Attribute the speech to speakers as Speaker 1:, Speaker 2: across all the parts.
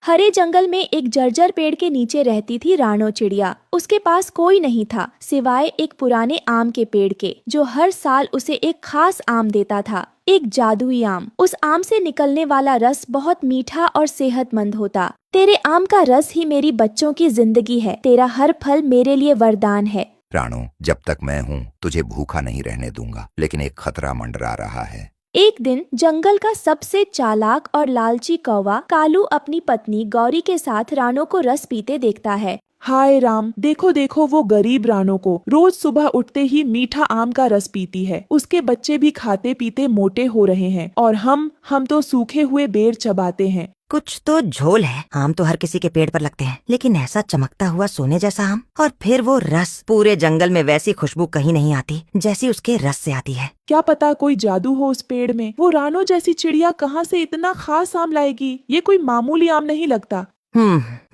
Speaker 1: हरे जंगल में एक जर्जर पेड़ के नीचे रहती थी रानो चिड़िया। उसके पास कोई नहीं था सिवाय एक पुराने आम के पेड़ के, जो हर साल उसे एक खास आम देता था, एक जादुई आम। उस आम से निकलने वाला रस बहुत मीठा और सेहतमंद होता। तेरे आम का रस ही मेरी बच्चों की जिंदगी है, तेरा हर फल मेरे लिए वरदान है।
Speaker 2: रानो, जब तक मैं हूँ तुझे भूखा नहीं रहने दूंगा, लेकिन एक खतरा मंडरा रहा है।
Speaker 1: एक दिन जंगल का सबसे चालाक और लालची कौवा कालू अपनी पत्नी गौरी के साथ रानो को रस पीते देखता है।
Speaker 3: हाय राम, देखो देखो वो गरीब रानो को रोज सुबह उठते ही मीठा आम का रस पीती है। उसके बच्चे भी खाते पीते मोटे हो रहे हैं और हम तो सूखे हुए बेर चबाते हैं।
Speaker 4: कुछ तो झोल है। आम तो हर किसी के पेड़ पर लगते हैं, लेकिन ऐसा चमकता हुआ सोने जैसा आम, और फिर वो रस। पूरे जंगल में वैसी खुशबू कहीं नहीं आती जैसी उसके रस से आती है।
Speaker 3: क्या पता कोई जादू हो उस पेड़ में। वो रानो जैसी चिड़िया कहाँ से इतना खास आम लाएगी? ये कोई मामूली आम नहीं लगता।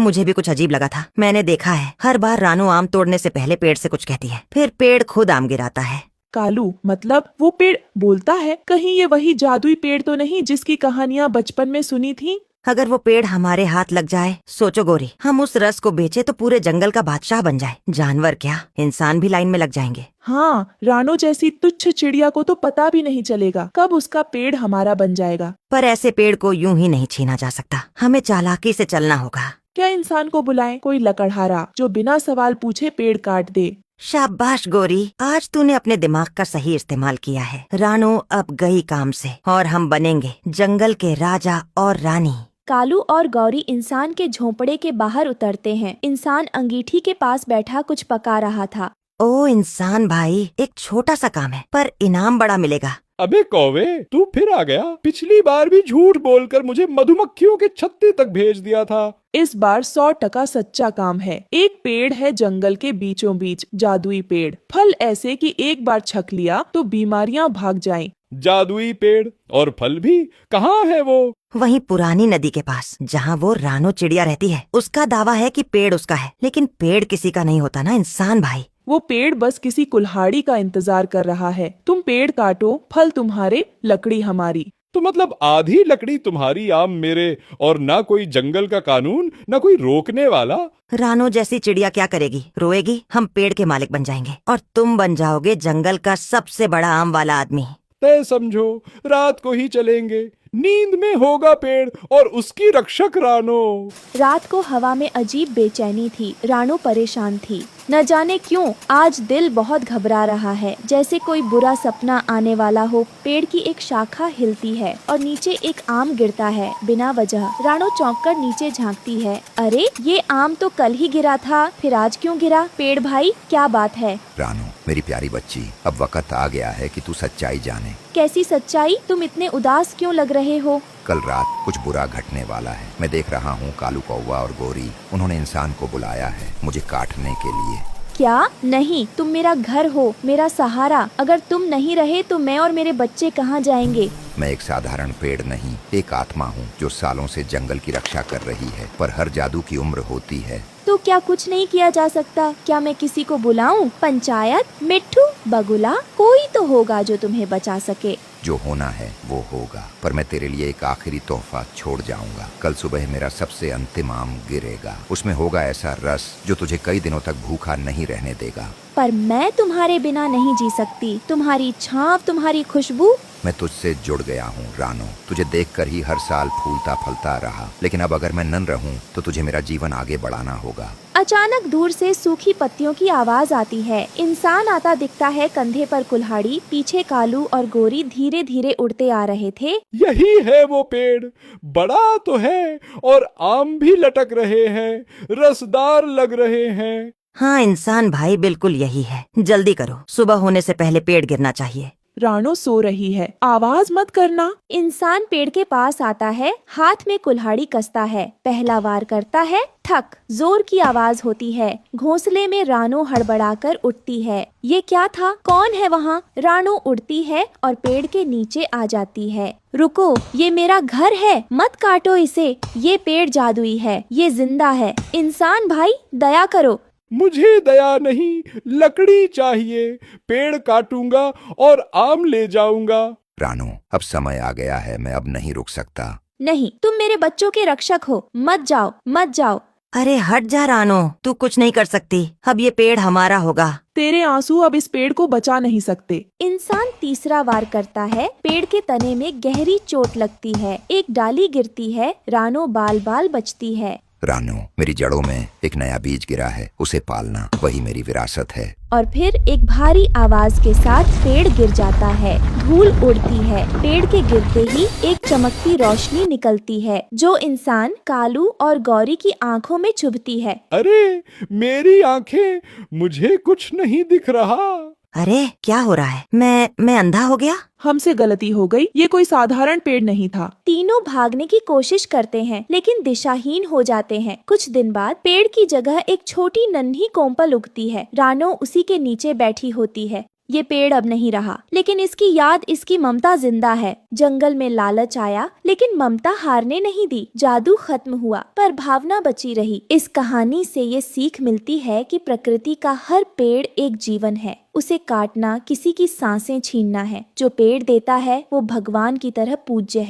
Speaker 4: मुझे भी कुछ अजीब लगा था। मैंने देखा है, हर बार रानो आम तोड़ने से पहले पेड़ से कुछ कहती है, फिर पेड़ खुद आम गिराता है।
Speaker 3: कालू, मतलब वो पेड़ बोलता है? कहीं ये वही जादुई पेड़ तो नहीं जिसकी कहानियाँ बचपन में सुनी थी?
Speaker 4: अगर वो पेड़ हमारे हाथ लग जाए, सोचो गोरी, हम उस रस को बेचे तो पूरे जंगल का बादशाह बन जाए। जानवर क्या, इंसान भी लाइन में लग जाएंगे।
Speaker 3: हाँ, रानो जैसी तुच्छ चिड़िया को तो पता भी नहीं चलेगा कब उसका पेड़ हमारा बन जाएगा।
Speaker 4: पर ऐसे पेड़ को यूं ही नहीं छीना जा सकता, हमें चालाकी से चलना होगा।
Speaker 3: क्या इंसान को बुलाएं? कोई लकड़हारा जो बिना सवाल पूछे पेड़ काट दे।
Speaker 4: शाबाश गोरी, आज तूने अपने दिमाग का सही इस्तेमाल किया है। रानो अब गई काम से, और हम बनेंगे जंगल के राजा और रानी।
Speaker 1: कालू और गौरी इंसान के झोंपड़े के बाहर उतरते हैं। इंसान अंगीठी के पास बैठा कुछ पका रहा था।
Speaker 4: ओ इंसान भाई, एक छोटा सा काम है पर इनाम बड़ा मिलेगा।
Speaker 5: अबे कौवे, तू फिर आ गया। पिछली बार भी झूठ बोलकर मुझे मधुमक्खियों के छत्ते तक भेज दिया था।
Speaker 3: इस बार 100% सच्चा काम है। एक पेड़ है जंगल के बीचों बीच, जादुई पेड़। फल ऐसे कि एक बार छक लिया तो बीमारियां भाग जाएं।
Speaker 5: जादुई पेड़ और फल भी? कहाँ है वो?
Speaker 4: वहीं पुरानी नदी के पास, जहाँ वो रानो चिड़िया रहती है। उसका दावा है कि पेड़ उसका है, लेकिन पेड़ किसी का नहीं होता ना इंसान भाई।
Speaker 3: वो पेड़ बस किसी कुल्हाड़ी का इंतजार कर रहा है। तुम पेड़ काटो, फल तुम्हारे, लकड़ी हमारी।
Speaker 5: तो मतलब आधी लकड़ी तुम्हारी, आम मेरे, और ना कोई जंगल का कानून, ना कोई रोकने वाला।
Speaker 4: रानो जैसी चिड़िया क्या करेगी? रोएगी। हम पेड़ के मालिक बन जाएंगे और तुम बन जाओगे जंगल का सबसे बड़ा आम वाला आदमी।
Speaker 5: तय समझो, रात को ही चलेंगे। नींद में होगा पेड़ और उसकी रक्षक रानो।
Speaker 1: रात को हवा में अजीब बेचैनी थी। रानो परेशान थी। न जाने क्यों आज दिल बहुत घबरा रहा है, जैसे कोई बुरा सपना आने वाला हो। पेड़ की एक शाखा हिलती है और नीचे एक आम गिरता है बिना वजह। रानो चौंक कर नीचे झांकती है। अरे, ये आम तो कल ही गिरा था, फिर आज क्यों गिरा? पेड़ भाई, क्या बात है?
Speaker 2: रानो, मेरी प्यारी बच्ची, अब वक्त आ गया है कि तू सच्चाई जाने।
Speaker 1: कैसी सच्चाई? तुम इतने उदास क्यों लग रहे हो?
Speaker 2: कल रात कुछ बुरा घटने वाला है। मैं देख रहा हूँ कालू कौवा और गोरी, उन्होंने इंसान को बुलाया है मुझे काटने के लिए।
Speaker 1: क्या? नहीं, तुम मेरा घर हो, मेरा सहारा। अगर तुम नहीं रहे तो मैं और मेरे बच्चे कहाँ जाएंगे?
Speaker 2: मैं एक साधारण पेड़ नहीं, एक आत्मा हूँ जो सालों से जंगल की रक्षा कर रही है। पर हर जादू की उम्र होती है।
Speaker 1: तो क्या कुछ नहीं किया जा सकता? क्या मैं किसी को बुलाऊं? पंचायत, मिट्ठू, बगुला, कोई तो होगा जो तुम्हें बचा सके।
Speaker 2: जो होना है वो होगा, पर मैं तेरे लिए एक आखिरी तोहफा छोड़ जाऊंगा। कल सुबह मेरा सबसे अंतिम आम गिरेगा। उसमें होगा ऐसा रस जो तुझे कई दिनों तक भूखा नहीं रहने देगा।
Speaker 1: पर मैं तुम्हारे बिना नहीं जी सकती। तुम्हारी छाँव, तुम्हारी खुशबू।
Speaker 2: मैं तुझसे जुड़ गया हूँ रानो। तुझे देखकर ही हर साल फूलता फलता रहा, लेकिन अब अगर मैं नन रहूँ तो तुझे मेरा जीवन आगे बढ़ाना होगा।
Speaker 1: अचानक दूर से सूखी पत्तियों की आवाज आती है। इंसान आता दिखता है, कंधे पर कुल्हाड़ी। पीछे कालू और गोरी धीरे धीरे उड़ते आ रहे थे।
Speaker 5: यही है वो पेड़। बड़ा तो है और आम भी लटक रहे हैं, रसदार लग रहे हैं।
Speaker 4: हाँ इंसान भाई, बिल्कुल यही है। जल्दी करो, सुबह होने से पहले पेड़ गिरना चाहिए।
Speaker 3: रानो सो रही है, आवाज मत करना।
Speaker 1: इंसान पेड़ के पास आता है, हाथ में कुल्हाड़ी कसता है। पहला वार करता है, ठक, जोर की आवाज होती है। घोंसले में रानो हड़बड़ाकर उठती है। ये क्या था? कौन है वहाँ? रानो उड़ती है और पेड़ के नीचे आ जाती है। रुको, ये मेरा घर है, मत काटो इसे। ये पेड़ जादुई है, ये जिंदा है। इंसान भाई, दया करो।
Speaker 5: मुझे दया नहीं, लकड़ी चाहिए। पेड़ काटूंगा और आम ले जाऊंगा।
Speaker 2: रानो, अब समय आ गया है, मैं अब नहीं रुक सकता।
Speaker 1: नहीं, तुम मेरे बच्चों के रक्षक हो, मत जाओ, मत जाओ।
Speaker 4: अरे हट जा रानो, तू कुछ नहीं कर सकती। अब ये पेड़ हमारा होगा।
Speaker 3: तेरे आंसू अब इस पेड़ को बचा नहीं सकते।
Speaker 1: इंसान तीसरा वार करता है। पेड़ के तने में गहरी चोट लगती है, एक डाली गिरती है, रानो बाल बाल बचती है।
Speaker 2: रानो, मेरी जड़ों में एक नया बीज गिरा है, उसे पालना वही मेरी विरासत है।
Speaker 1: और फिर एक भारी आवाज के साथ पेड़ गिर जाता है, धूल उड़ती है। पेड़ के गिरते ही एक चमकती रोशनी निकलती है, जो इंसान कालू और गौरी की आंखों में चुभती है।
Speaker 5: अरे मेरी आंखें, मुझे कुछ नहीं दिख रहा।
Speaker 4: अरे क्या हो रहा है? मैं अंधा हो गया?
Speaker 3: हमसे गलती हो गई, ये कोई साधारण पेड़ नहीं था।
Speaker 1: तीनों भागने की कोशिश करते हैं, लेकिन दिशाहीन हो जाते हैं। कुछ दिन बाद पेड़ की जगह एक छोटी नन्ही कोम्पल उगती है। रानो उसी के नीचे बैठी होती है। ये पेड़ अब नहीं रहा, लेकिन इसकी याद, इसकी ममता जिंदा है। जंगल में लालच आया, लेकिन ममता हारने नहीं दी। जादू खत्म हुआ, पर भावना बची रही। इस कहानी से ये सीख मिलती है कि प्रकृति का हर पेड़ एक जीवन है। उसे काटना किसी की सांसें छीनना है। जो पेड़ देता है वो भगवान की तरह पूज्य है।